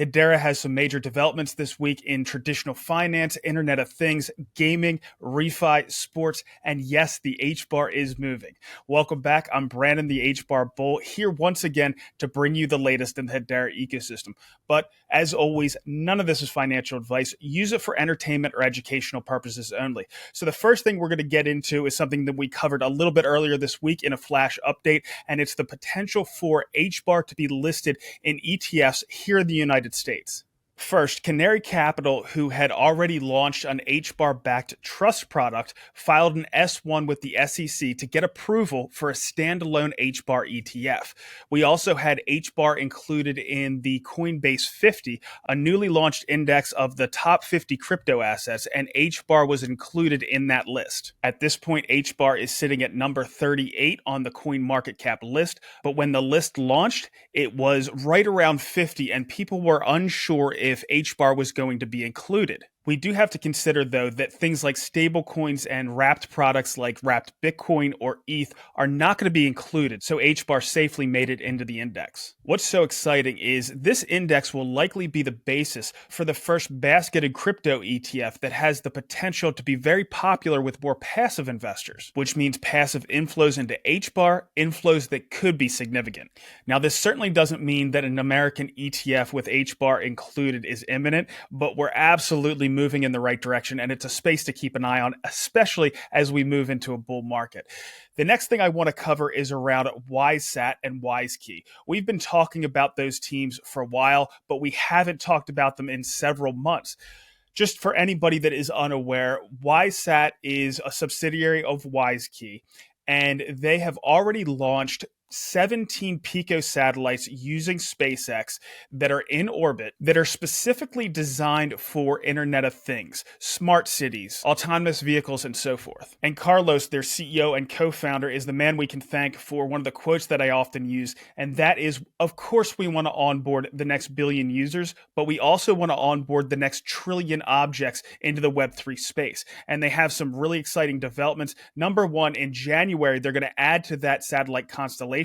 Hedera has some major developments this week in traditional finance, Internet of Things, gaming, refi, sports, and yes, the HBAR is moving. Welcome back. I'm Brandon, the HBAR Bull, here once again to bring you the latest in the Hedera ecosystem. But as always, none of this is financial advice. Use it for entertainment or educational purposes only. So the first thing we're going to get into is something that we covered a little bit earlier this week in a flash update, and it's the potential for HBAR to be listed in ETFs here in the United States. First, Canary Capital, who had already launched an HBAR-backed trust product, filed an S-1 with the SEC to get approval for a standalone HBAR ETF. We also had HBAR included in the Coinbase 50, a newly launched index of the top 50 crypto assets, and HBAR was included in that list. At this point, HBAR is sitting at number 38 on the CoinMarketCap list, but when the list launched, it was right around 50, and people were unsure if HBAR was going to be included. We do have to consider, though, that things like stablecoins and wrapped products like wrapped Bitcoin or ETH are not going to be included, so HBAR safely made it into the index. What's so exciting is this index will likely be the basis for the first basketed crypto ETF that has the potential to be very popular with more passive investors, which means passive inflows into HBAR, inflows that could be significant. Now, this certainly doesn't mean that an American ETF with HBAR included is imminent, but we're absolutely moving in the right direction, and it's a space to keep an eye on, especially as we move into a bull market. The next thing I want to cover is around WiseSat and WiseKey. We've been talking about those teams for a while, but we haven't talked about them in several months. Just for anybody that is unaware, WiseSat is a subsidiary of WiseKey, and they have already launched 17 Pico satellites using SpaceX that are in orbit that are specifically designed for Internet of Things, smart cities, autonomous vehicles, and so forth. And Carlos, their CEO and co-founder, is the man we can thank for one of the quotes that I often use, and that is, of course, we want to onboard the next billion users, but we also want to onboard the next trillion objects into the Web3 space. And they have some really exciting developments. Number one, in January, they're going to add to that satellite constellation.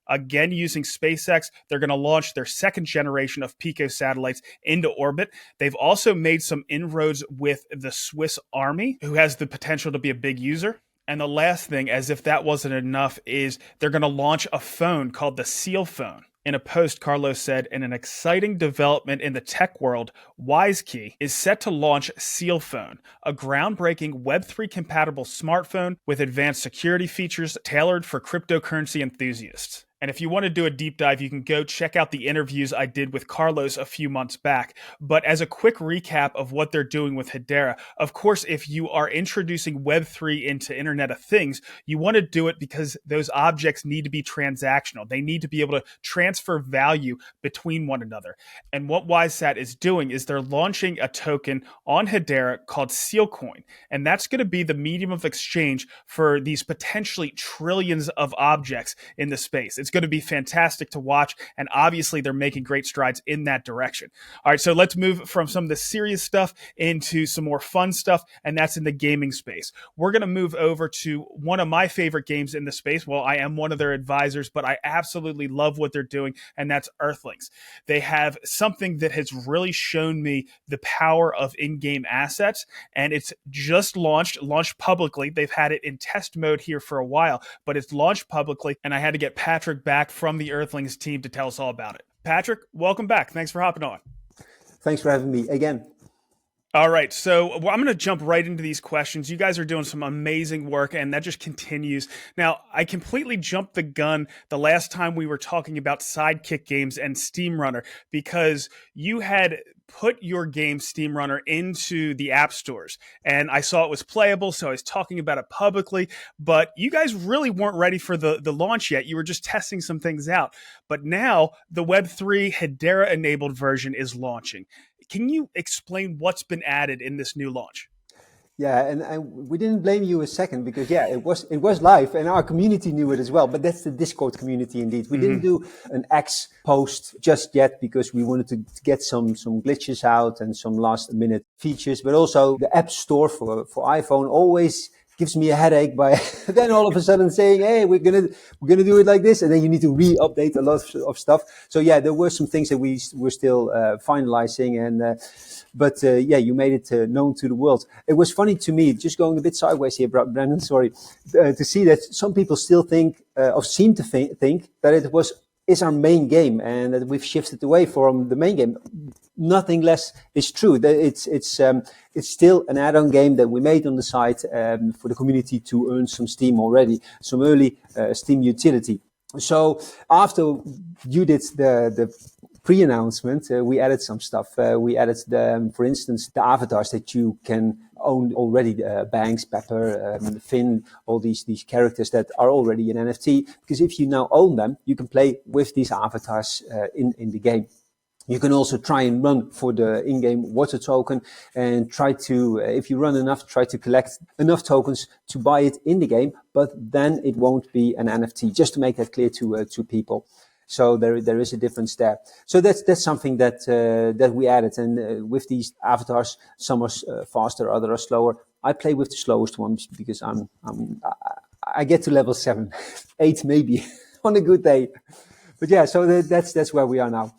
Again, using SpaceX, they're going to launch their second generation of Pico satellites into orbit. They've also made some inroads with the Swiss Army, who has the potential to be a big user. And the last thing, as if that wasn't enough, is they're going to launch a phone called the Sealphone. In a post, Carlos said, in an exciting development in the tech world, WiseKey is set to launch Sealphone, a groundbreaking Web3 compatible smartphone with advanced security features tailored for cryptocurrency enthusiasts. And if you want to do a deep dive, you can go check out the interviews I did with Carlos a few months back. But as a quick recap of what they're doing with Hedera, of course, if you are introducing Web3 into Internet of Things, you want to do it because those objects need to be transactional. They need to be able to transfer value between one another. And what WiseSat is doing is they're launching a token on Hedera called Sealcoin. And that's going to be the medium of exchange for these potentially trillions of objects in the space. It's going to be fantastic to watch, and obviously they're making great strides in that direction. All right, so let's move from some of the serious stuff into some more fun stuff, and that's in the gaming space. We're going to move over to one of my favorite games in the space. Well, I am one of their advisors, but I absolutely love what they're doing, and that's Earthlings. They have something that has really shown me the power of in-game assets, and it's just launched publicly. They've had it in test mode here for a while, but it's launched publicly, and I had to get Patrick back from the Earthlings team to tell us all about it. Patrick, welcome back. Thanks for hopping on. Thanks for having me again. All right, so I'm going to jump right into these questions. You guys are doing some amazing work, and that just continues. Now, I completely jumped the gun the last time we were talking about Sidekick Games and Steamrunner because you had put your game Steamrunner into the app stores, and I saw it was playable, so I was talking about it publicly, but you guys really weren't ready for the launch yet. You were just testing some things out. But now the Web3 Hedera-enabled version is launching. Can you explain what's been added in this new launch? Yeah, and we didn't blame you a second because it was live and our community knew it as well. But that's the Discord community indeed. We didn't do an X post just yet because we wanted to get some glitches out and some last minute features. But also the App Store for iPhone always gives me a headache by then all of a sudden saying, hey, we're gonna do it like this, and then you need to re-update a lot of stuff. So yeah, there were some things that we were still finalizing, and yeah, you made it known to the world. It was funny to me, just going a bit sideways here, Brandon, sorry, to see that some people still think or seem to think that it is our main game and that we've shifted away from the main game. Nothing less is true. It's still an add-on game that we made on the site for the community to earn some Steam already, some early Steam utility. So after you did the pre-announcement, we added some stuff. We added, for instance, the avatars that you can own already, Banks, Pepper, Finn, all these characters that are already an NFT. Because if you now own them, you can play with these avatars in the game. You can also try and run for the in-game water token and try to, if you run enough, try to collect enough tokens to buy it in the game, but then it won't be an NFT, just to make that clear to people. So there is a difference there. So that's something that we added. And with these avatars, some are faster, others are slower. I play with the slowest ones because I get to level 7, 8 maybe on a good day. But yeah, so that's where we are now.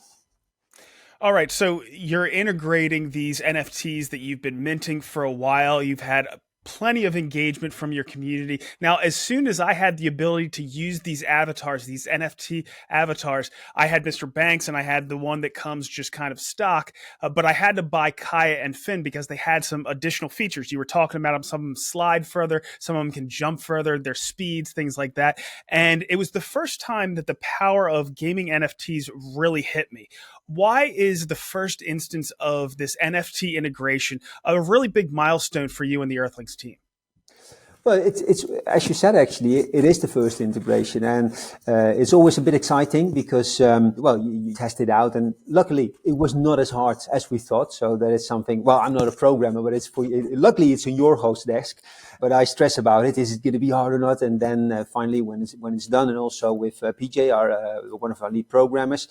All right, so you're integrating these NFTs that you've been minting for a while. You've had plenty of engagement from your community. Now, as soon as I had the ability to use these avatars, these NFT avatars, I had Mr. Banks and I had the one that comes just kind of stock, but I had to buy Kaya and Finn because they had some additional features. You were talking about them. Some of them slide further, some of them can jump further, their speeds, things like that. And it was the first time that the power of gaming NFTs really hit me. Why is the first instance of this NFT integration a really big milestone for you and the Earthlings team? Well, it's as you said, actually, it is the first integration, and it's always a bit exciting because, well, you test it out, and luckily it was not as hard as we thought. So that is something. Well, I'm not a programmer, but luckily it's on your host desk. But I stress about it. Is it going to be hard or not? And then finally, when it's done, and also with PJ, one of our lead programmers,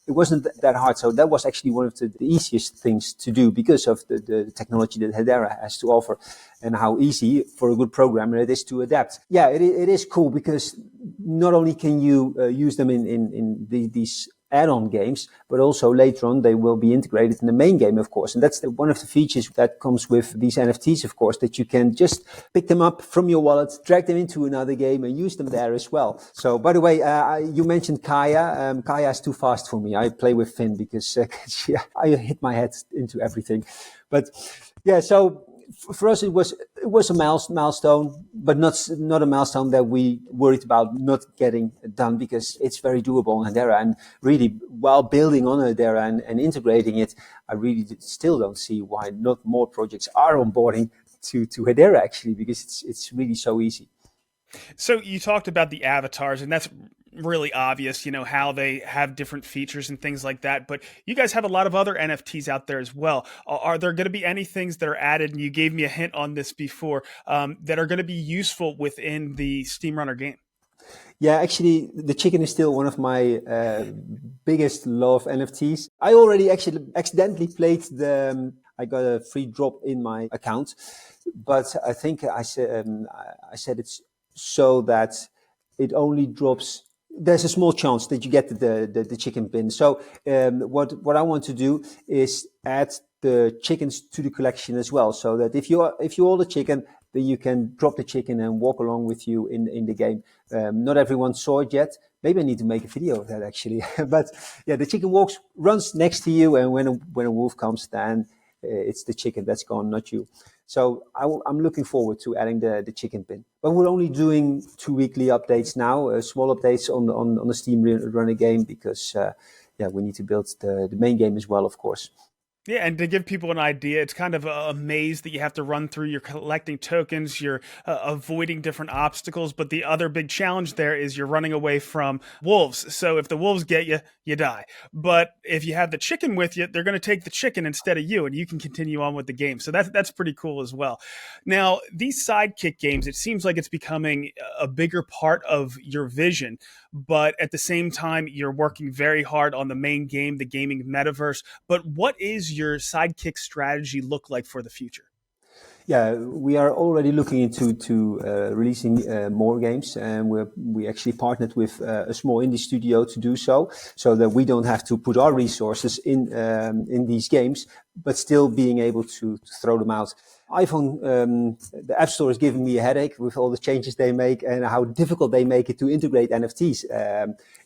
it wasn't that hard. So that was actually one of the easiest things to do because of the technology that Hedera has to offer and how easy for a good programmer it is to adapt. Yeah, it is cool because not only can you use them in these add-on games, but also later on they will be integrated in the main game, of course. And that's one of the features that comes with these NFTs, of course, that you can just pick them up from your wallet, drag them into another game and use them there as well. So, by the way, you mentioned Kaya. Kaya is too fast for me. I play with Finn because I hit my head into everything. But yeah, so for us, it was a milestone, but not a milestone that we worried about not getting done because it's very doable in Hedera. And really, while building on Hedera and integrating it, I really still don't see why not more projects are onboarding to Hedera actually, because it's really so easy. So you talked about the avatars, and that's really obvious, how they have different features and things like that. But you guys have a lot of other NFTs out there as well. Are there going to be any things that are added, and you gave me a hint on this before, that are going to be useful within the Steamrunner game? Yeah, actually, the chicken is still one of my biggest love NFTs. I already actually accidentally played I got a free drop in my account, but I think I said it's so that it only drops. There's a small chance that you get the chicken pin. So what I want to do is add the chickens to the collection as well, so that if you order chicken, then you can drop the chicken and walk along with you in the game. Not everyone saw it yet. Maybe I need to make a video of that actually. But yeah, the chicken runs next to you, and when a wolf comes, then it's the chicken that's gone, not you. So I'm looking forward to adding the chicken pin. But we're only doing 2 weekly updates now, small updates on the Steam Runner game because we need to build the main game as well, of course. Yeah, and to give people an idea, it's kind of a maze that you have to run through. You're collecting tokens, you're avoiding different obstacles, but the other big challenge there is you're running away from wolves. So if the wolves get you, you die. But if you have the chicken with you, they're going to take the chicken instead of you, and you can continue on with the game. So that's pretty cool as well. Now, these sidekick games, it seems like it's becoming a bigger part of your vision, but at the same time, you're working very hard on the main game, the gaming metaverse. But what is your sidekick strategy look like for the future? Yeah, we are already looking into releasing more games, and we actually partnered with a small indie studio to do so that we don't have to put our resources in these games, but still being able to throw them out. iPhone, the App Store is giving me a headache with all the changes they make and how difficult they make it to integrate NFTs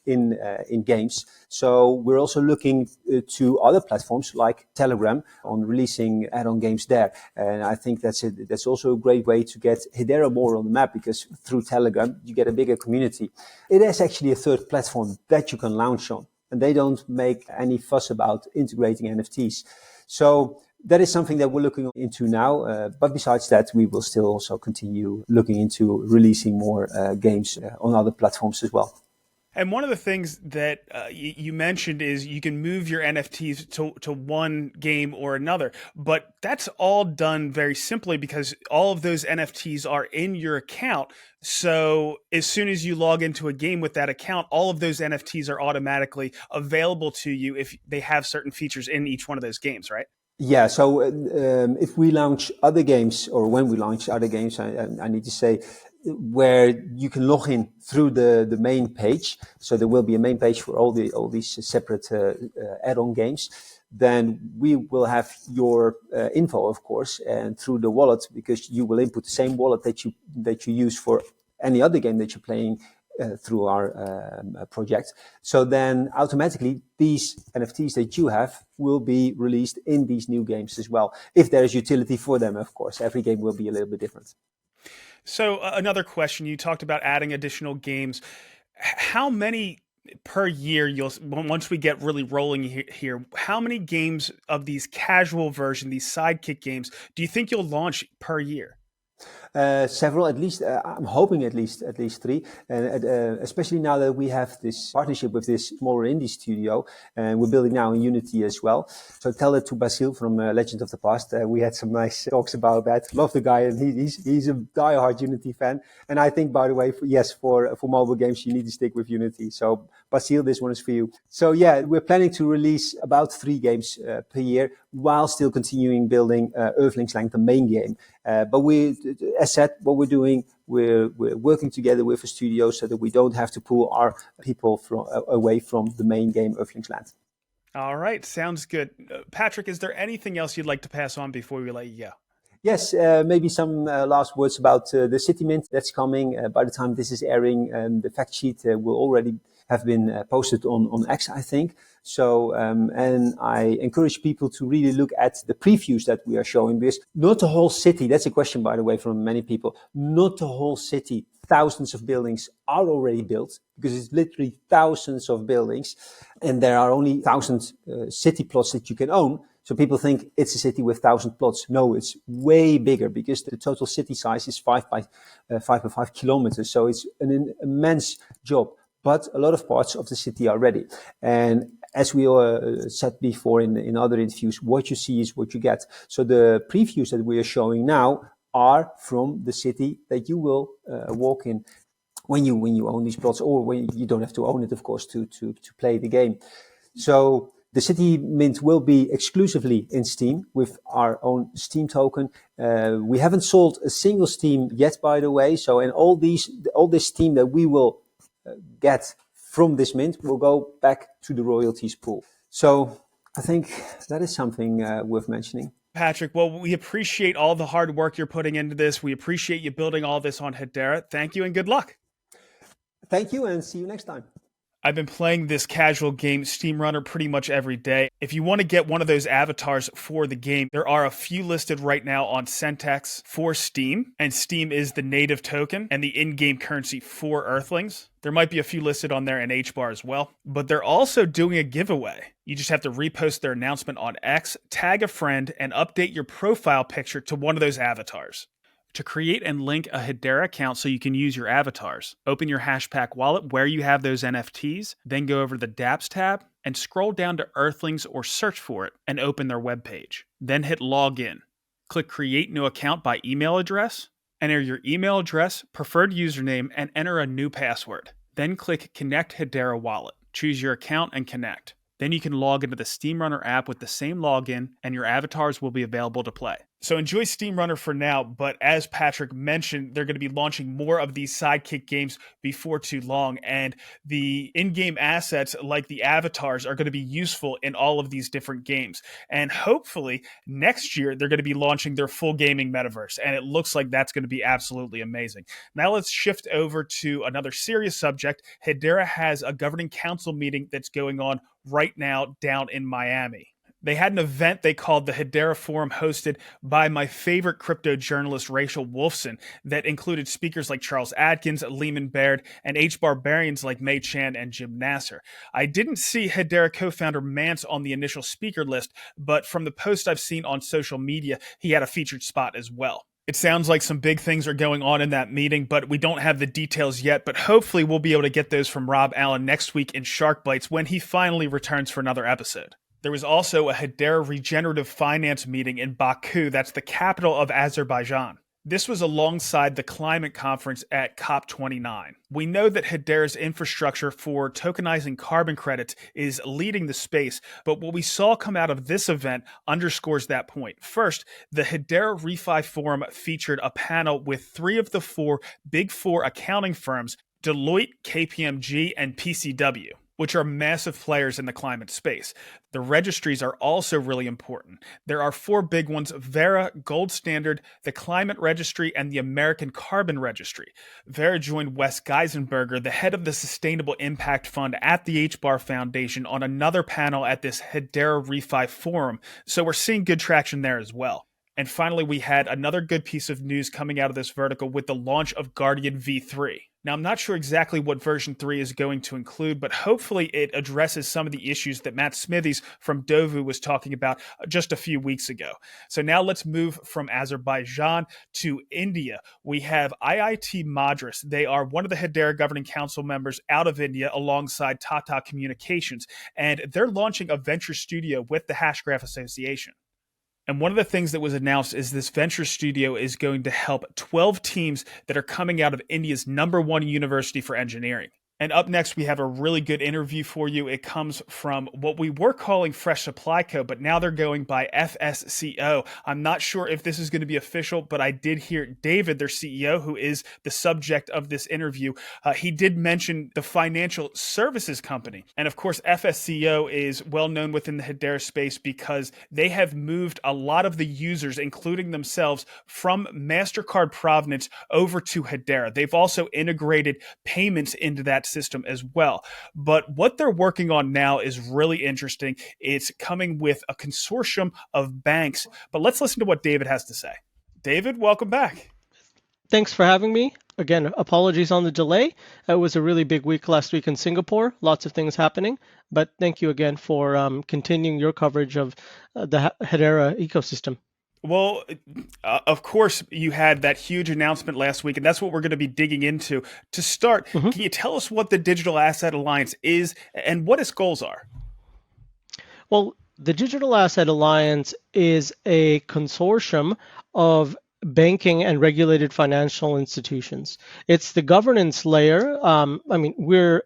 in games. So we're also looking to other platforms like Telegram on releasing add-on games there. And I think that's also a great way to get Hedera more on the map, because through Telegram you get a bigger community. It is actually a third platform that you can launch on, and they don't make any fuss about integrating NFTs. So that is something that we're looking into now. But besides that, we will still also continue looking into releasing more games on other platforms as well. And one of the things that you mentioned is you can move your NFTs to one game or another, but that's all done very simply because all of those NFTs are in your account. So as soon as you log into a game with that account, all of those NFTs are automatically available to you if they have certain features in each one of those games, right? Yeah, so if we launch other games, or when we launch other games, I need to say, where you can log in through the main page. So there will be a main page for all these separate add-on games. Then we will have your info, of course, and through the wallet, because you will input the same wallet that you use for any other game that you're playing through our project. So then automatically these NFTs that you have will be released in these new games as well, if there is utility for them. Of course, every game will be a little bit different. So another question, you talked about adding additional games. How many per year once we get really rolling here, how many games of these casual version, these sidekick games, do you think you'll launch per year? Several, at least. I'm hoping at least three, and especially now that we have this partnership with this smaller indie studio, and we're building now in Unity as well. So tell it to Basil from Legend of the Past. We had some nice talks about that. Love the guy, and he's a diehard Unity fan. And I think, by the way, for mobile games, you need to stick with Unity. So Basil, this one is for you. So yeah, we're planning to release about 3 games per year, while still continuing building Earthlings, like the main game. But as said, what we're doing, we're working together with a studio so that we don't have to pull our people away from the main game, Earthlings Land. All right, sounds good. Patrick, is there anything else you'd like to pass on before we let you go? Yes, maybe some last words about the City Mint that's coming. By the time this is airing, the fact sheet will already have been posted on X, I think. So, and I encourage people to really look at the previews that we are showing, because not the whole city, that's a question, by the way, from many people, not the whole city, thousands of buildings are already built, because it's literally thousands of buildings, and there are only 1,000 city plots that you can own. So people think it's a city with 1,000 plots. No, it's way bigger, because the total city size is 5 by 5 kilometers. So it's an immense job. But a lot of parts of the city are ready. And as we said before in other interviews, what you see is what you get. So the previews that we are showing now are from the city that you will walk in when you own these plots, or when you don't have to own it, of course, to play the game. So the City Mint will be exclusively in Steam with our own Steam token. We haven't sold a single Steam yet, by the way. So, and all this Steam that we will get from this mint will go back to the royalties pool. So I think that is something worth mentioning. Patrick, well, we appreciate all the hard work you're putting into this. We appreciate you building all this on Hedera. Thank you and good luck. Thank you, and see you next time. I've been playing this casual game, Steamrunner, pretty much every day. If you want to get one of those avatars for the game, there are a few listed right now on Centex for Steam, and Steam is the native token and the in-game currency for Earthlings. There might be a few listed on there in HBAR as well, but they're also doing a giveaway. You just have to repost their announcement on X, tag a friend, and update your profile picture to one of those avatars. To create and link a Hedera account so you can use your avatars, open your Hashpack wallet where you have those NFTs, then go over to the dApps tab and scroll down to Earthlings or search for it and open their webpage. Then hit Login. Click Create New Account by email address, enter your email address, preferred username, and enter a new password. Then click Connect Hedera Wallet. Choose your account and connect. Then you can log into the Steamrunner app with the same login and your avatars will be available to play. So enjoy Steamrunner for now, but as Patrick mentioned, they're going to be launching more of these sidekick games before too long, and the in-game assets like the avatars are going to be useful in all of these different games. And hopefully next year they're going to be launching their full gaming metaverse, and it looks like that's going to be absolutely amazing. Now let's shift over to another serious subject. Hedera has a governing council meeting that's going on right now down in Miami. They had an event they called the Hedera Forum, hosted by my favorite crypto journalist, Rachel Wolfson, that included speakers like Charles Adkins, Leemon Baird, and H-barbarians like Mei Chan and Jim Nasser. I didn't see Hedera co-founder Mance on the initial speaker list, but from the post I've seen on social media, he had a featured spot as well. It sounds like some big things are going on in that meeting, but we don't have the details yet. But hopefully we'll be able to get those from Rob Allen next week in Shark Bites when he finally returns for another episode. There was also a Hedera Regenerative Finance meeting in Baku, that's the capital of Azerbaijan. This was alongside the climate conference at COP29. We know that Hedera's infrastructure for tokenizing carbon credits is leading the space, but what we saw come out of this event underscores that point. First, the Hedera Refi Forum featured a panel with 3 of the 4 Big Four accounting firms, Deloitte, KPMG, and PCW, which are massive players in the climate space. The registries are also really important. There are 4 big ones: Verra, Gold Standard, the Climate Registry, and the American Carbon Registry. Verra joined Wes Geisenberger, the head of the Sustainable Impact Fund at the HBAR Foundation, on another panel at this Hedera Refi Forum, so we're seeing good traction there as well. And finally, we had another good piece of news coming out of this vertical with the launch of Guardian V3. Now, I'm not sure exactly what version 3 is going to include, but hopefully it addresses some of the issues that Matt Smithies from Dovu was talking about just a few weeks ago. So now let's move from Azerbaijan to India. We have IIT Madras. They are one of the Hedera Governing Council members out of India alongside Tata Communications, and they're launching a venture studio with the Hashgraph Association. And one of the things that was announced is this venture studio is going to help 12 teams that are coming out of India's #1 university for engineering. And up next, we have a really good interview for you. It comes from what we were calling Fresh Supply Co., but now they're going by FSCO. I'm not sure if this is going to be official, but I did hear David, their CEO, who is the subject of this interview, he did mention the financial services company. And of course, FSCO is well known within the Hedera space because they have moved a lot of the users, including themselves, from MasterCard provenance over to Hedera. They've also integrated payments into that system as well. But what they're working on now is really interesting. It's coming with a consortium of banks. But let's listen to what David has to say. David, welcome back. Thanks for having me. Again, apologies on the delay. It was a really big week last week in Singapore. Lots of things happening. But thank you again for continuing your coverage of the Hedera ecosystem. Well, of course, you had that huge announcement last week, and that's what we're going to be digging into. To start, Can you tell us what the Digital Asset Alliance is and what its goals are? Well, the Digital Asset Alliance is a consortium of banking and regulated financial institutions. It's the governance layer. We're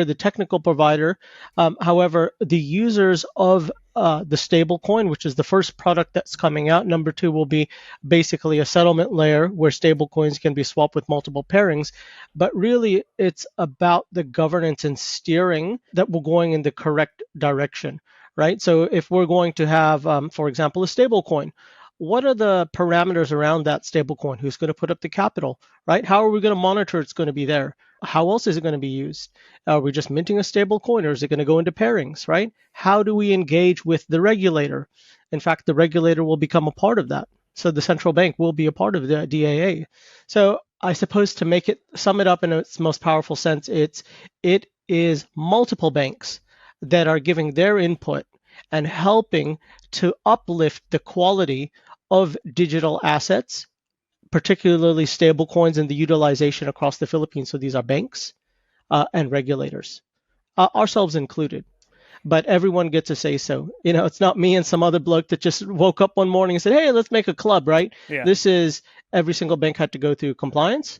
the technical provider. However, the users of the stablecoin, which is the first product that's coming out. Number 2 will be basically a settlement layer where stablecoins can be swapped with multiple pairings. But really, it's about the governance and steering that we're going in the correct direction, right? So if we're going to have, for example, a stablecoin, what are the parameters around that stablecoin? Who's going to put up the capital, right? How are we going to monitor it's going to be there? How else is it going to be used? Are we just minting a stablecoin, or is it going to go into pairings, right? How do we engage with the regulator? In fact, the regulator will become a part of that. So the central bank will be a part of the DAA. So I suppose to sum it up in its most powerful sense, it is multiple banks that are giving their input and helping to uplift the quality of digital assets, particularly stablecoins, and the utilization across the Philippines. So these are banks and regulators, ourselves included. But everyone gets a say so. It's not me and some other bloke that just woke up one morning and said, hey, let's make a club, right? Yeah. This is every single bank had to go through compliance,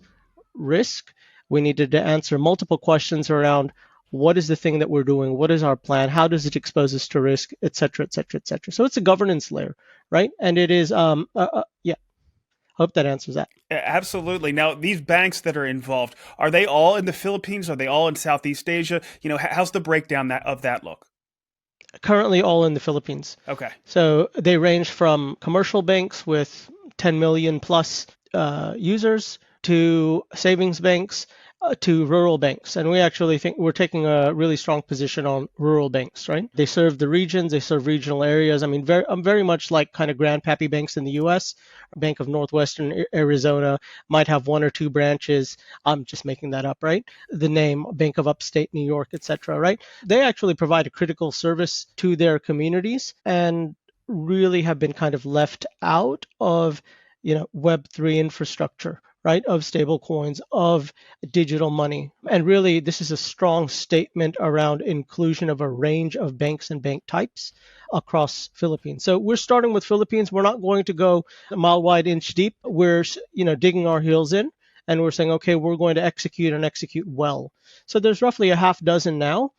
risk. We needed to answer multiple questions around what is the thing that we're doing? What is our plan? How does it expose us to risk, et cetera, et cetera, et cetera. So it's a governance layer, right? And it is, yeah. Hope that answers that. Absolutely. Now, these banks that are involved, are they all in the Philippines? Are they all in Southeast Asia? How's the breakdown of that look? Currently all in the Philippines. Okay. So they range from commercial banks with 10 million plus users to savings banks to rural banks. And we actually think we're taking a really strong position on rural banks, right? They serve the regions, they serve regional areas. I mean, very much like kind of grandpappy banks in the US. Bank of Northwestern Arizona might have one or two branches. I'm just making that up, right? The name Bank of Upstate New York, et cetera, right? They actually provide a critical service to their communities and really have been kind of left out of, Web3 infrastructure, right, of stable coins, of digital money. And really, this is a strong statement around inclusion of a range of banks and bank types across Philippines. So we're starting with Philippines. We're not going to go a mile wide, inch deep. We're, digging our heels in, and we're saying, okay, we're going to execute well. So there's roughly a half dozen now.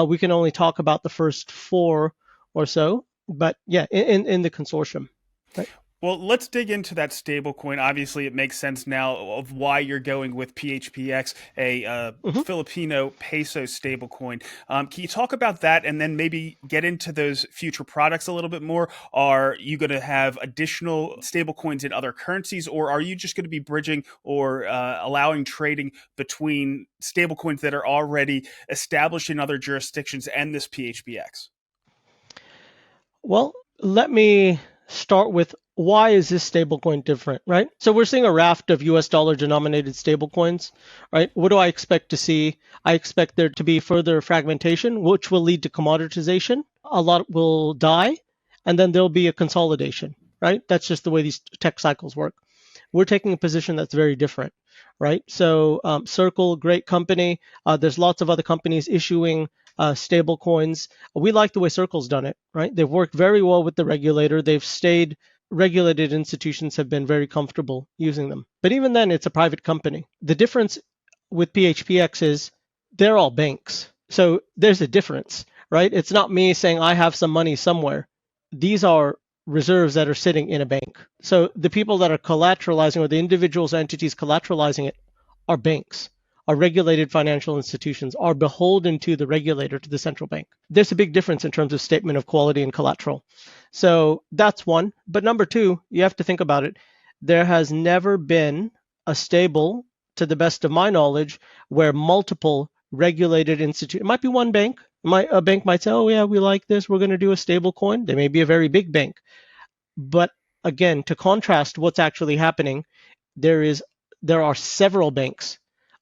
We can only talk about the first 4 or so, but yeah, in the consortium. Right. Well, let's dig into that stablecoin. Obviously, it makes sense now of why you're going with PHPX, a Filipino peso stablecoin. Can you talk about that and then maybe get into those future products a little bit more? Are you going to have additional stablecoins in other currencies, or are you just going to be bridging or allowing trading between stablecoins that are already established in other jurisdictions and this PHPX? Well, let me start with why is this stablecoin different, right? So we're seeing a raft of US dollar denominated stablecoins, right? What do I expect to see? I expect there to be further fragmentation, which will lead to commoditization. A lot will die, and then there'll be a consolidation, right? That's just the way these tech cycles work. We're taking a position that's very different, right? So Circle, great company. There's lots of other companies issuing stable coins. We like the way Circle's done it, right? They've worked very well with the regulator. They've stayed, regulated institutions have been very comfortable using them. But even then, it's a private company. The difference with PHPX is they're all banks. So there's a difference, right? It's not me saying I have some money somewhere. These are reserves that are sitting in a bank. So the people that are collateralizing, or the individuals or entities collateralizing it, are banks, are regulated financial institutions, are beholden to the regulator, to the central bank. There's a big difference in terms of statement of quality and collateral. So that's one. But number two, you have to think about it. There has never been a stable, to the best of my knowledge, where multiple regulated institutions, it might be one bank, a bank might say, oh yeah, we like this, we're going to do a stable coin. They may be a very big bank. But again, to contrast what's actually happening, there are several banks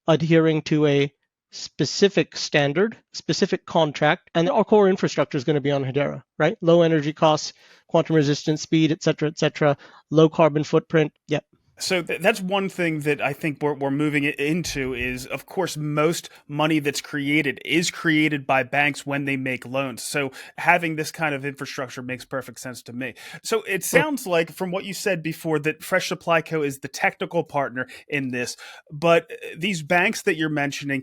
adhering to a specific standard, specific contract, and our core infrastructure is going to be on Hedera, right? Low energy costs, quantum resistance, speed, et cetera, low carbon footprint. Yep. So that's one thing that I think we're moving it into is, of course, most money that's created is created by banks when they make loans. So having this kind of infrastructure makes perfect sense to me. So it sounds like, from what you said before, that Fresh Supply Co. is the technical partner in this. But these banks that you're mentioning,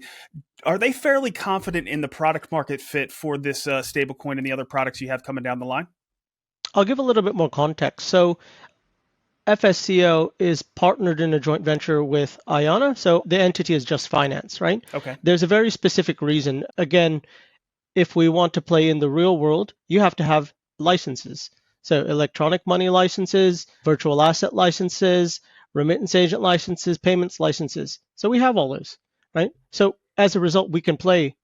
are they fairly confident in the product market fit for this stablecoin and the other products you have coming down the line? I'll give a little bit more context. So FSCO is partnered in a joint venture with IANA, so the entity is Just Finance, right? Okay. There's a very specific reason. Again, if we want to play in the real world, you have to have licenses. So electronic money licenses, virtual asset licenses, remittance agent licenses, payments licenses. So we have all those, right? So as a result, we can play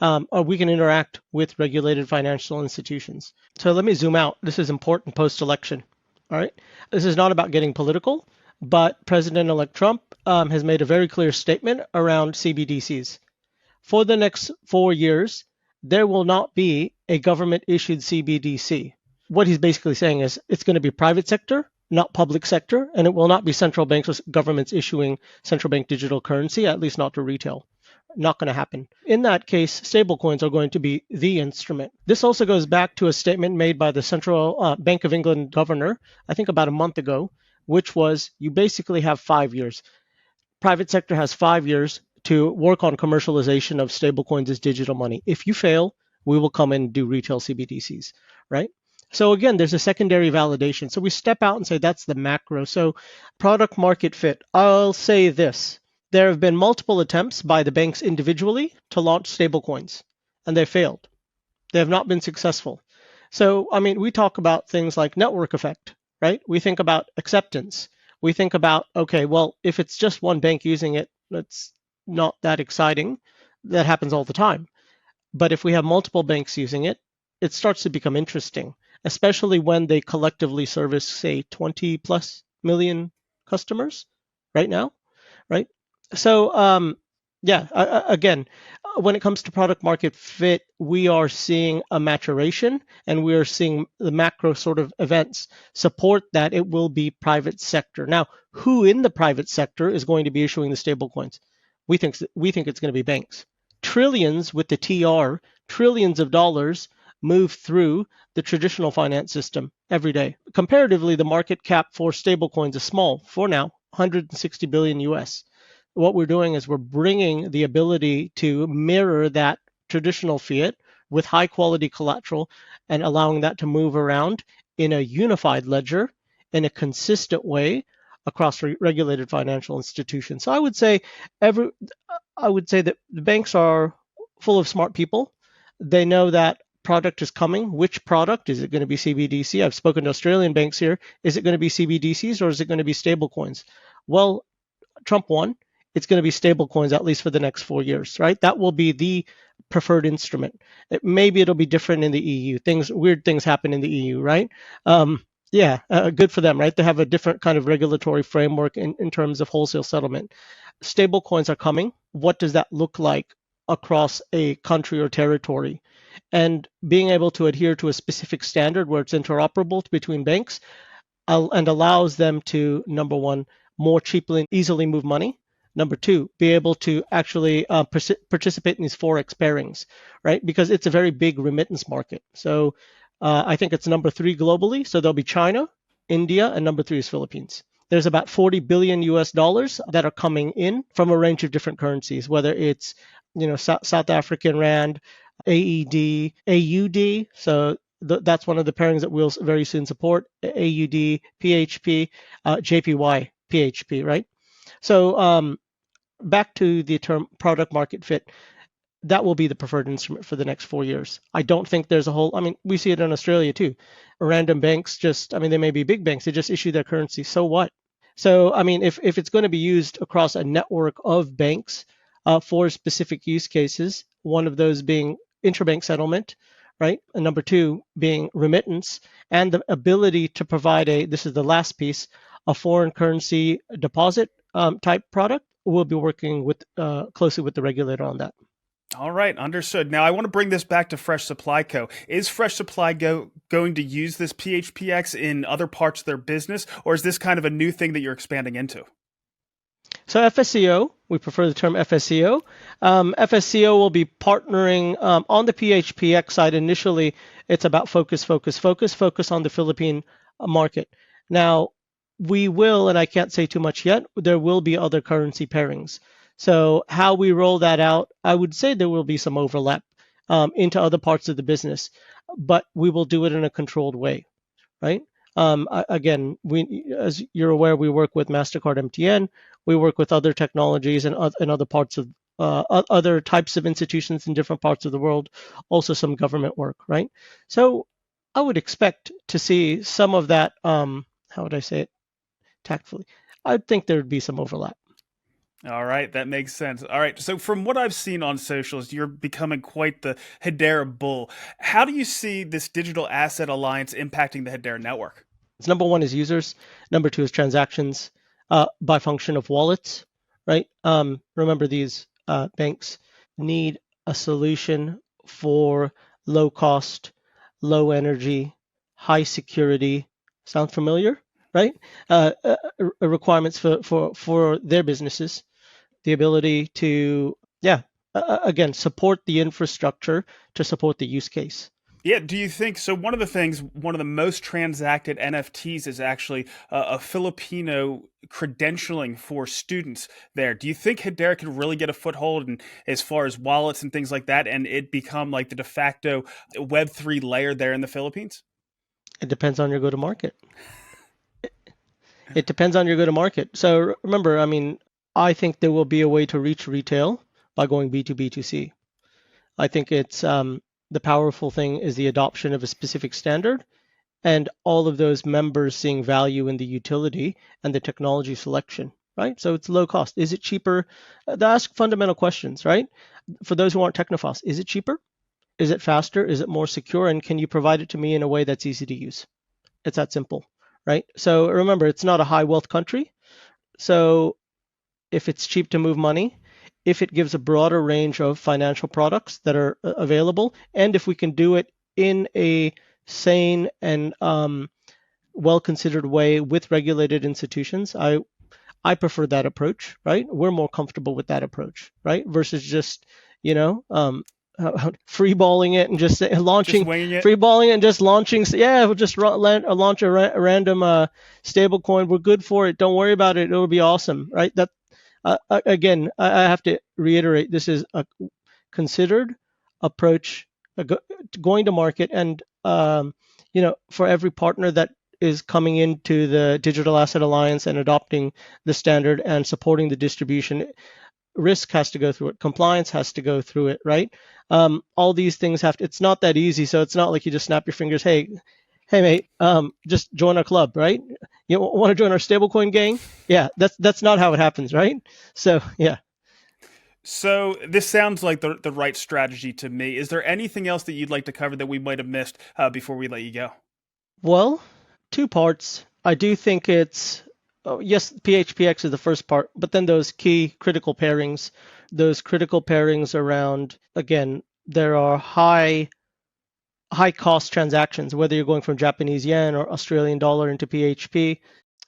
or we can interact with regulated financial institutions. So let me zoom out. This is important post-election. All right. This is not about getting political, but President-elect Trump has made a very clear statement around CBDCs. For the next 4 years, there will not be a government-issued CBDC. What he's basically saying is it's going to be private sector, not public sector, and it will not be central banks or governments issuing central bank digital currency, at least not to retail. Not going to happen. In that case, stablecoins are going to be the instrument. This also goes back to a statement made by the Central Bank of England governor, I think about a month ago, which was you basically have 5 years. Private sector has 5 years to work on commercialization of stablecoins as digital money. If you fail, we will come in and do retail CBDCs, right? So again, there's a secondary validation. So we step out and say that's the macro. So product market fit. I'll say this. There have been multiple attempts by the banks individually to launch stablecoins, and they failed. They have not been successful. So, I mean, we talk about things like network effect, right? We think about acceptance. We think about, okay, well, if it's just one bank using it, that's not that exciting. That happens all the time. But if we have multiple banks using it, it starts to become interesting, especially when they collectively service, say, 20 plus million customers right now, right? So, again, when it comes to product market fit, we are seeing a maturation and we are seeing the macro sort of events support that it will be private sector. Now, who in the private sector is going to be issuing the stable coins? We think it's going to be banks. Trillions with the TR, trillions of dollars move through the traditional finance system every day. Comparatively, the market cap for stablecoins is small for now, 160 billion US. What we're doing is we're bringing the ability to mirror that traditional fiat with high quality collateral and allowing that to move around in a unified ledger in a consistent way across regulated financial institutions. So I would say that the banks are full of smart people. They know that product is coming. Which product? Is it going to be CBDC? I've spoken to Australian banks here. Is it going to be CBDCs or is it going to be stable coins? Well, Trump won. It's going to be stable coins at least for the next 4 years, right? That will be the preferred instrument. Maybe it'll be different in the EU. Weird things happen in the EU, right? Good for them, right? They have a different kind of regulatory framework in terms of wholesale settlement. Stable coins are coming. What does that look like across a country or territory? And being able to adhere to a specific standard where it's interoperable between banks and allows them to, number one, more cheaply and easily move money. Number two, be able to actually participate in these forex pairings, right? Because it's a very big remittance market. So I think it's number 3 globally. So there'll be China, India, and number 3 is Philippines. There's about 40 billion US dollars that are coming in from a range of different currencies, whether it's South African Rand, AED, AUD. So that's one of the pairings that we'll very soon support. AUD, PHP, JPY, PHP, right? So back to the term product market fit, that will be the preferred instrument for the next 4 years. I don't think there's we see it in Australia too. Random banks they may be big banks, they just issue their currency. So what? So, if it's going to be used across a network of banks for specific use cases, one of those being interbank settlement, right? And number 2 being remittance and the ability to provide this is the last piece, a foreign currency deposit type product, we'll be working closely with the regulator on that. All right, understood. Now, I want to bring this back to Fresh Supply Co. Is Fresh Supply going to use this PHPX in other parts of their business, or is this kind of a new thing that you're expanding into? So FSCO, we prefer the term FSCO. FSCO will be partnering on the PHPX side. Initially, it's about focus on the Philippine market. Now, we will, and I can't say too much yet, there will be other currency pairings. So how we roll that out, I would say there will be some overlap into other parts of the business, but we will do it in a controlled way, right? Again, as you're aware, we work with MasterCard MTN, we work with other technologies and other parts of other types of institutions in different parts of the world, also some government work, right? So I would expect to see some of that, how would I say it tactfully? I think there would be some overlap. All right, that makes sense. All right, so from what I've seen on socials, you're becoming quite the Hedera bull. How do you see this digital asset alliance impacting the Hedera network? Number 1 is users. Number 2 is transactions by function of wallets, right? Remember, these banks need a solution for low cost, low energy, high security. Sound familiar, right? Requirements for their businesses. The ability to, again, support the infrastructure to support the use case. Yeah, do you think so? One of the most transacted NFTs is actually a Filipino credentialing for students there. Do you think Hedera could really get a foothold in, as far as wallets and things like that, and it become like the de facto Web3 layer there in the Philippines? It depends on your go-to-market. It depends on your go-to-market. So remember, I mean, I think there will be a way to reach retail by going B2B2C. I think it's the powerful thing is the adoption of a specific standard and all of those members seeing value in the utility and the technology selection, right? So it's low cost. Is it cheaper? They ask fundamental questions, right? For those who aren't technophiles, is it cheaper? Is it faster? Is it more secure? And can you provide it to me in a way that's easy to use? It's that simple, right? So remember, it's not a high wealth country. So if it's cheap to move money, if it gives a broader range of financial products that are available, and if we can do it in a sane and well-considered way with regulated institutions, I prefer that approach, right? We're more comfortable with that approach, right? Versus just, you know, freeballing it and just launching, freeballing it and just launching. Yeah, we'll just launch a random stable coin. We're good for it. Don't worry about it. It'll be awesome, right? That again, I have to reiterate, this is a considered approach going to market, and you know, for every partner that is coming into the Digital Asset Alliance and adopting the standard and supporting the distribution, risk has to go through it, compliance has to go through it, right? All these things have to, it's not that easy. So it's not like you just snap your fingers, hey mate, just join our club, right? You want to join our stablecoin gang? Yeah, that's not how it happens, right? So yeah. So this sounds like the right strategy to me. Is there anything else that you'd like to cover that we might have missed before we let you go? Well, two parts. I do think it's, yes, PHPX is the first part, but then those key critical pairings around, again, there are high cost transactions, whether you're going from Japanese yen or Australian dollar into PHP,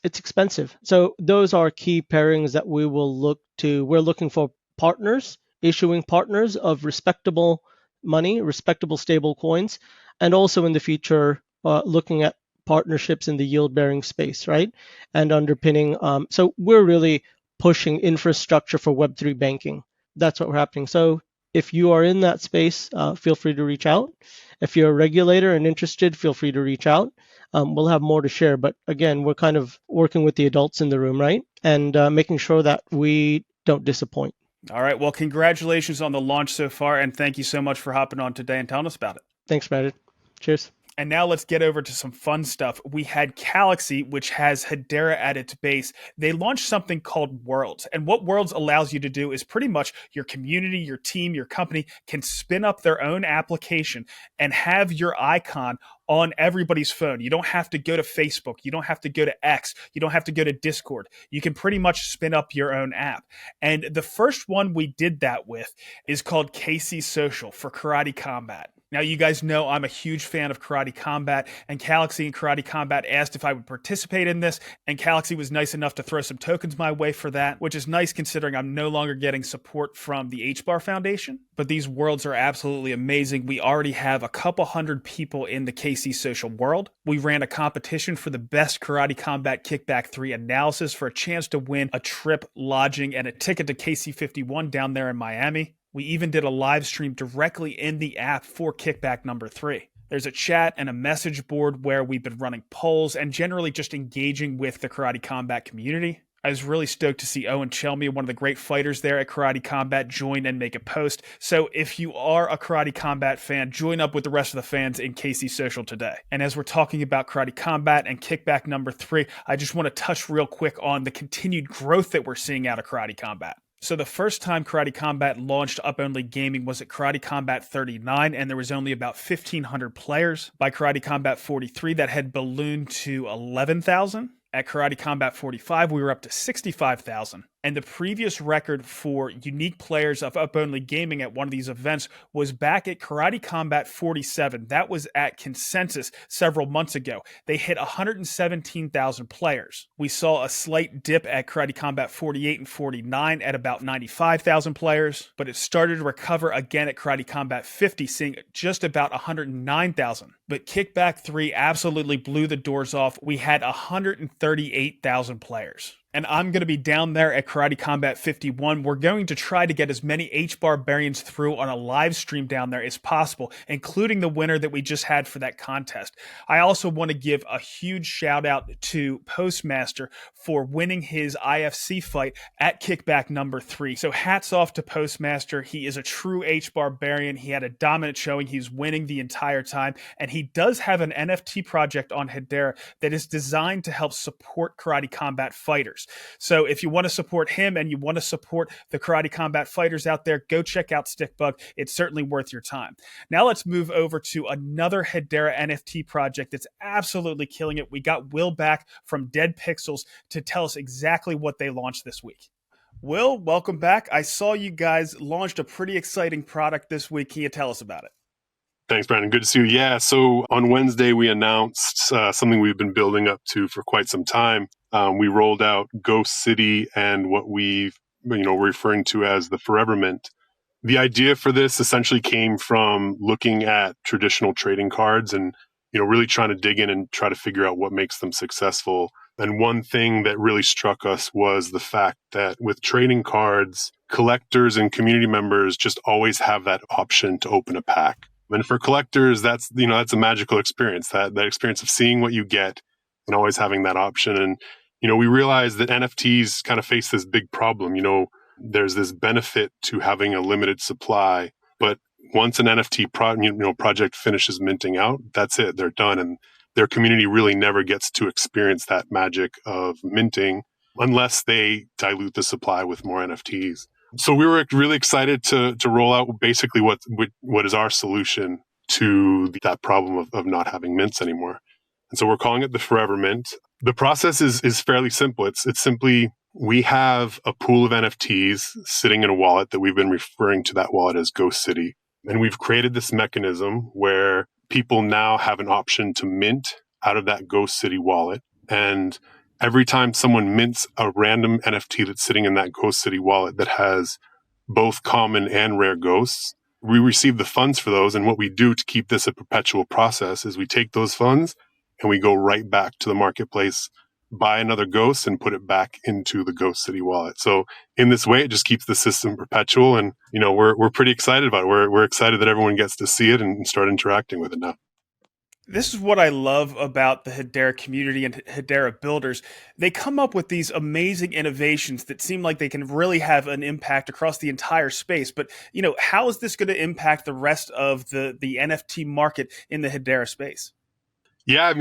it's expensive. So those are key pairings that we will look to. We're looking for partners, issuing partners of respectable money, respectable stable coins, and also in the future, looking at partnerships in the yield bearing space, right? And underpinning. So we're really pushing infrastructure for Web3 banking. That's what we're happening. So if you are in that space, feel free to reach out. If you're a regulator and interested, feel free to reach out. We'll have more to share. But again, we're kind of working with the adults in the room, right? And making sure that we don't disappoint. All right. Well, congratulations on the launch so far. And thank you so much for hopping on today and telling us about it. Thanks, Brandon. Cheers. And now let's get over to some fun stuff. We had Calaxy, which has Hedera at its base. They launched something called Worlds. And what Worlds allows you to do is pretty much your community, your team, your company can spin up their own application and have your icon on everybody's phone. You don't have to go to Facebook. You don't have to go to X. You don't have to go to Discord. You can pretty much spin up your own app. And the first one we did that with is called KC Social for Karate Combat. Now, you guys know I'm a huge fan of Karate Combat, and Calaxy and Karate Combat asked if I would participate in this, and Calaxy was nice enough to throw some tokens my way for that, which is nice considering I'm no longer getting support from the HBAR Foundation. But these worlds are absolutely amazing. We already have a couple hundred people in the KC Social world. We ran a competition for the best Karate Combat Kickback 3 analysis for a chance to win a trip, lodging, and a ticket to KC51 down there in Miami. We even did a live stream directly in the app for Kickback number 3. There's a chat and a message board where we've been running polls and generally just engaging with the Karate Combat community. I was really stoked to see Owen Chelmy, one of the great fighters there at Karate Combat, join and make a post. So if you are a Karate Combat fan, join up with the rest of the fans in KC Social today. And as we're talking about Karate Combat and Kickback number 3, I just want to touch real quick on the continued growth that we're seeing out of Karate Combat. So the first time Karate Combat launched up-only gaming was at Karate Combat 39, and there was only about 1,500 players. By Karate Combat 43, that had ballooned to 11,000. At Karate Combat 45, we were up to 65,000. And the previous record for unique players of Up Only Gaming at one of these events was back at Karate Combat 47. That was at Consensus several months ago. They hit 117,000 players. We saw a slight dip at Karate Combat 48 and 49 at about 95,000 players, but it started to recover again at Karate Combat 50, seeing just about 109,000. But Kickback 3 absolutely blew the doors off. We had 138,000 players. And I'm going to be down there at Karate Combat 51. We're going to try to get as many HBAR variants through on a live stream down there as possible, including the winner that we just had for that contest. I also want to give a huge shout out to Postmaster for winning his IFC fight at Kickback number 3. So hats off to Postmaster. He is a true HBAR variant. He had a dominant showing. He's winning the entire time. And he does have an NFT project on Hedera that is designed to help support Karate Combat fighters. So if you want to support him and you want to support the Karate Combat fighters out there, go check out Stickbug. It's certainly worth your time. Now let's move over to another Hedera NFT project that's absolutely killing it. We got Will back from Dead Pixels to tell us exactly what they launched this week. Will, welcome back. I saw you guys launched a pretty exciting product this week. Can you tell us about it? Thanks, Brandon. Good to see you. Yeah, so on Wednesday, we announced something we've been building up to for quite some time. We rolled out Ghost City and what we're referring to as the Forever Mint. The idea for this essentially came from looking at traditional trading cards and, really trying to dig in and try to figure out what makes them successful. And one thing that really struck us was the fact that with trading cards, collectors and community members just always have that option to open a pack. And for collectors, that's a magical experience, that experience of seeing what you get and always having that option. And, we realized that NFTs kind of face this big problem. There's this benefit to having a limited supply, but once an NFT project finishes minting out, that's it, they're done. And their community really never gets to experience that magic of minting unless they dilute the supply with more NFTs. So we were really excited to roll out basically what is our solution to that problem of not having mints anymore. And so we're calling it the Forever Mint. The process is fairly simple. It's simply we have a pool of NFTs sitting in a wallet that we've been referring to that wallet as Ghost City. And we've created this mechanism where people now have an option to mint out of that Ghost City wallet. And every time someone mints a random NFT that's sitting in that Ghost City wallet that has both common and rare ghosts, we receive the funds for those. And what we do to keep this a perpetual process is we take those funds and we go right back to the marketplace, buy another ghost and put it back into the Ghost City wallet. So in this way, it just keeps the system perpetual. And, we're pretty excited about it. We're excited that everyone gets to see it and start interacting with it now. This is what I love about the Hedera community and Hedera builders. They come up with these amazing innovations that seem like they can really have an impact across the entire space. But, how is this going to impact the rest of the NFT market in the Hedera space? Yeah,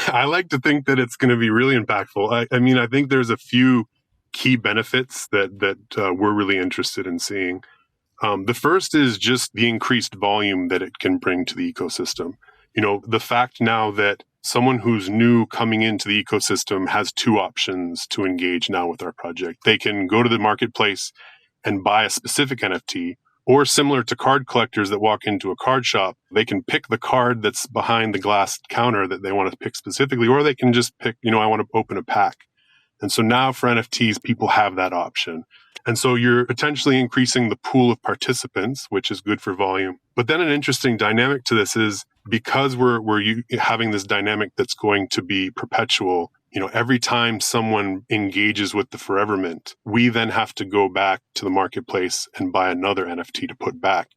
I like to think that it's going to be really impactful. I think there's a few key benefits that we're really interested in seeing. The first is just the increased volume that it can bring to the ecosystem. The fact now that someone who's new coming into the ecosystem has two options to engage now with our project. They can go to the marketplace and buy a specific NFT, or similar to card collectors that walk into a card shop, they can pick the card that's behind the glass counter that they want to pick specifically, or they can just pick, I want to open a pack. And so now for NFTs, people have that option. And so you're potentially increasing the pool of participants, which is good for volume. But then an interesting dynamic to this is because we're having this dynamic that's going to be perpetual, every time someone engages with the Forever Mint, we then have to go back to the marketplace and buy another NFT to put back.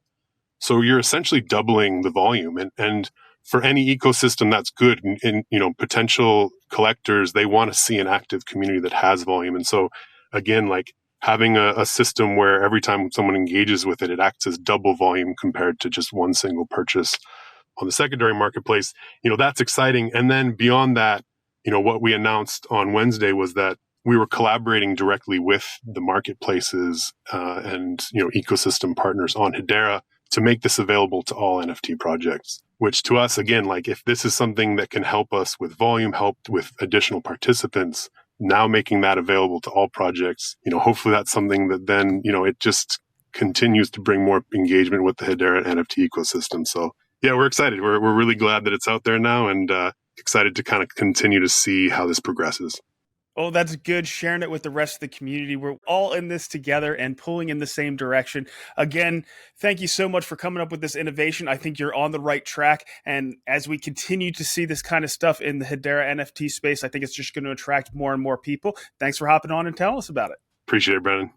So you're essentially doubling the volume. And for any ecosystem, that's good. And potential collectors, they want to see an active community that has volume. And so again, like having a system where every time someone engages with it, it acts as double volume compared to just one single purchase on the secondary marketplace, that's exciting. And then beyond that, what we announced on Wednesday was that we were collaborating directly with the marketplaces and ecosystem partners on Hedera to make this available to all NFT projects, which to us, again, like if this is something that can help us with volume, help with additional participants, now making that available to all projects, hopefully that's something that then, it just continues to bring more engagement with the Hedera NFT ecosystem. So yeah, we're excited. We're really glad that it's out there now, and excited to kind of continue to see how this progresses. Oh, that's good. Sharing it with the rest of the community. We're all in this together and pulling in the same direction. Again, thank you so much for coming up with this innovation. I think you're on the right track. And as we continue to see this kind of stuff in the Hedera NFT space, I think it's just going to attract more and more people. Thanks for hopping on and telling us about it. Appreciate it, Brandon.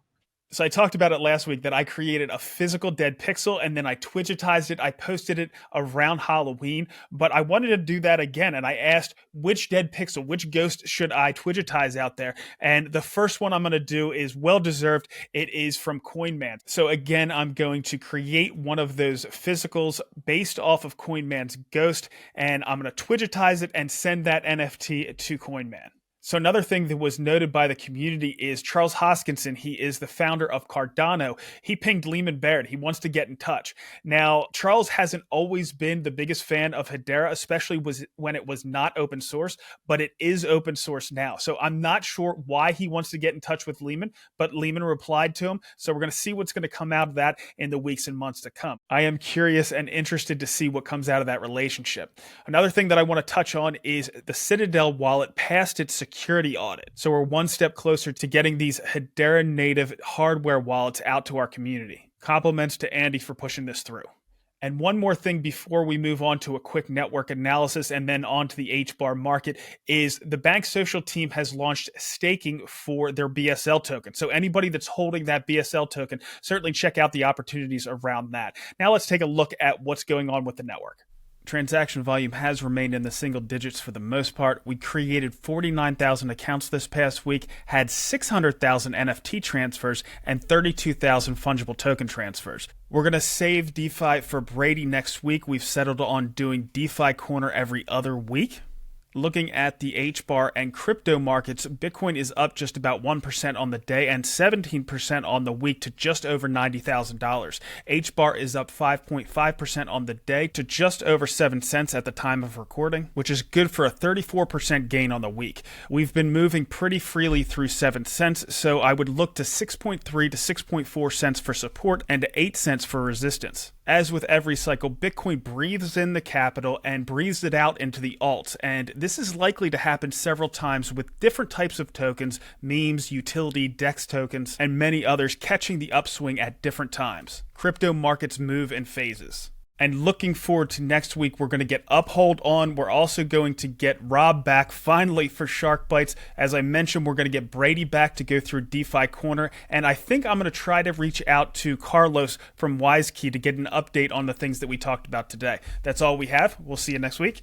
So I talked about it last week that I created a physical dead pixel and then I Twidgetized it. I posted it around Halloween, but I wanted to do that again. And I asked which dead pixel, which ghost should I Twidgetize out there? And the first one I'm going to do is well-deserved. It is from CoinMan. So again, I'm going to create one of those physicals based off of CoinMan's ghost, and I'm going to Twidgetize it and send that NFT to CoinMan. So another thing that was noted by the community is Charles Hoskinson. He is the founder of Cardano. He pinged Leemon Baird. He wants to get in touch. Now, Charles hasn't always been the biggest fan of Hedera, especially when it was not open source, but it is open source now. So I'm not sure why he wants to get in touch with Leemon, but Leemon replied to him. So we're going to see what's going to come out of that in the weeks and months to come. I am curious and interested to see what comes out of that relationship. Another thing that I want to touch on is the Citadel wallet passed its security audit. So we're one step closer to getting these Hedera native hardware wallets out to our community. Compliments to Andy for pushing this through. And one more thing before we move on to a quick network analysis and then on to the HBAR market is the Bank Social team has launched staking for their BSL token. So anybody that's holding that BSL token, certainly check out the opportunities around that. Now let's take a look at what's going on with the network. Transaction volume has remained in the single digits for the most part. We created 49,000 accounts this past week, had 600,000 NFT transfers, and 32,000 fungible token transfers. We're going to save DeFi for Brady next week. We've settled on doing DeFi Corner every other week. Looking at the HBAR and crypto markets, Bitcoin is up just about 1% on the day and 17% on the week to just over $90,000. HBAR is up 5.5% on the day to just over 7 cents at the time of recording, which is good for a 34% gain on the week. We've been moving pretty freely through 7 cents, so I would look to 6.3 to 6.4 cents for support and to 8 cents for resistance. As with every cycle, Bitcoin breathes in the capital and breathes it out into the alts, and this is likely to happen several times with different types of tokens, memes, utility, DEX tokens, and many others catching the upswing at different times. Crypto markets move in phases. And looking forward to next week, we're going to get Uphold on. We're also going to get Rob back finally for Shark Bites. As I mentioned, we're going to get Brady back to go through DeFi Corner. And I think I'm going to try to reach out to Carlos from WiseKey to get an update on the things that we talked about today. That's all we have. We'll see you next week.